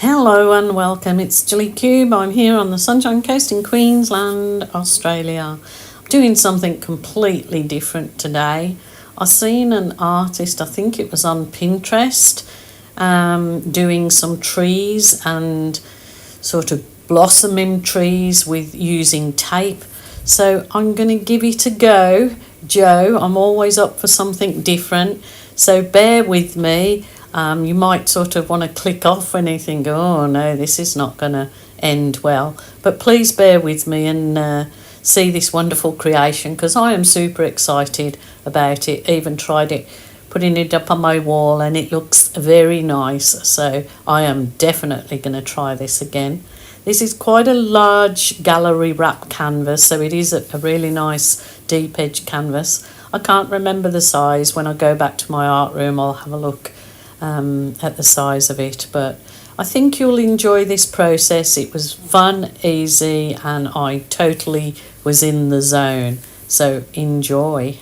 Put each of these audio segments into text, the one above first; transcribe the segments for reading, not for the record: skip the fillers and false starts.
Hello and welcome, it's Julie Cube. I'm here on the Sunshine Coast in Queensland, Australia. I'm doing something completely different today. I seen an artist, I think it was on Pinterest, doing some trees and sort of blossoming trees with using tape. So I'm going to give it a go, Joe. I'm always up for something different, so bear with me. You might sort of want to click off when you think, oh no, this is not going to end well. But please bear with me and see this wonderful creation, because I am super excited about it. Even tried it, putting it up on my wall, and it looks very nice. So I am definitely going to try this again. This is quite a large gallery wrap canvas, so it is a really nice deep edge canvas. I can't remember the size. When I go back to my art room, I'll have a look at the size of it, but I think you'll enjoy this process. It was fun, easy, and I totally was in the zone, so enjoy.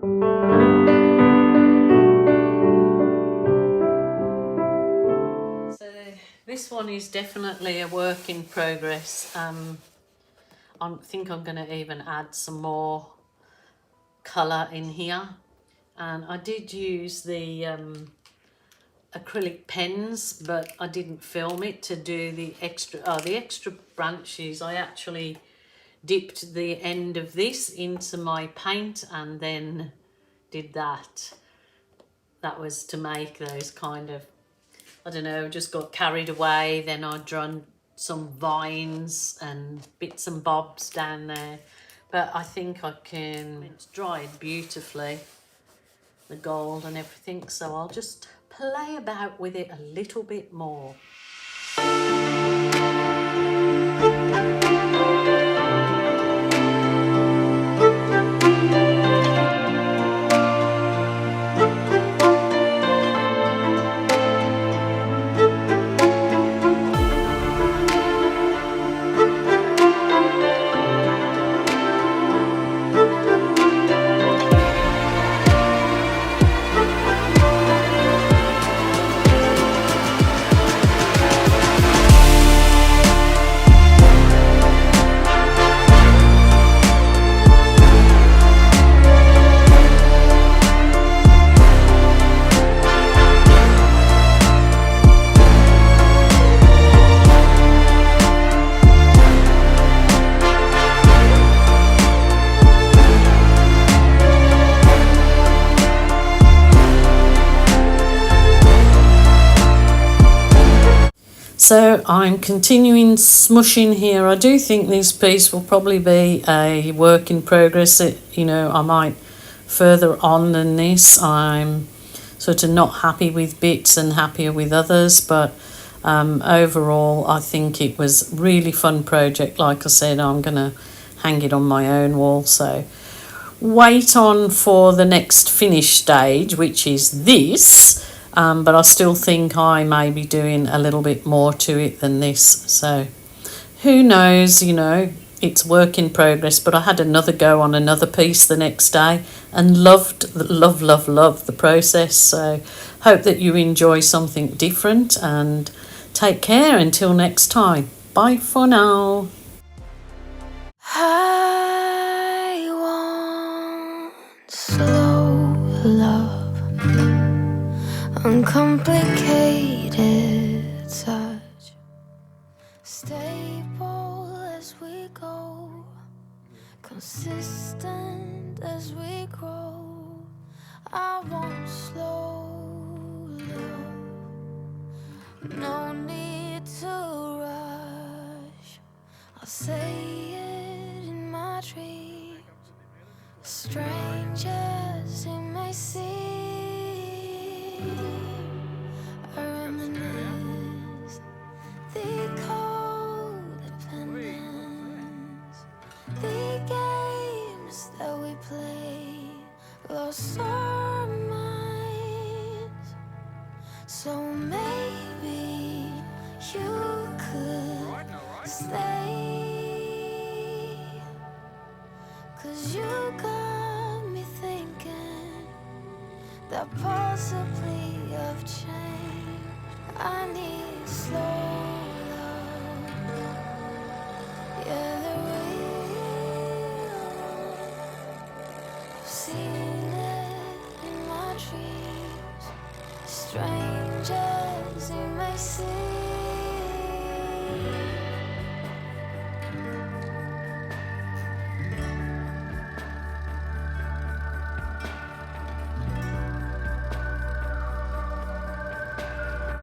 So this one is definitely a work in progress. I think I'm going to even add some more colour in here, and I did use the acrylic pens, but I didn't film it to do the extra branches. I actually dipped the end of this into my paint and then did that. That was to make those kind of, I don't know, just got carried away. Then I drawn some vines and bits and bobs down there, but I think I can, it's dried beautifully, the gold and everything, so I'll just play about with it a little bit more. So I'm continuing smushing here. I do think this piece will probably be a work in progress. I might further on than this. I'm sort of not happy with bits and happier with others, but overall I think it was a really fun project. Like I said, I'm going to hang it on my own wall. So wait on for the next finish stage, which is this. But I still think I may be doing a little bit more to it than this. So who knows, it's work in progress. But I had another go on another piece the next day and loved the process. So hope that you enjoy something different, and take care until next time. Bye for now. I want slow love, uncomplicated touch, stable as we go, consistent as we grow. I want slow love, no need to rush. I'll say it in my dreams, strange as it may seem. I reminisce the codependence, the games that we played, lost our minds. So maybe you could stay, 'cause you got me thinking that possibly I've changed. I need slow love, yeah, the real. I've seen it in my dreams, strange as it may seem.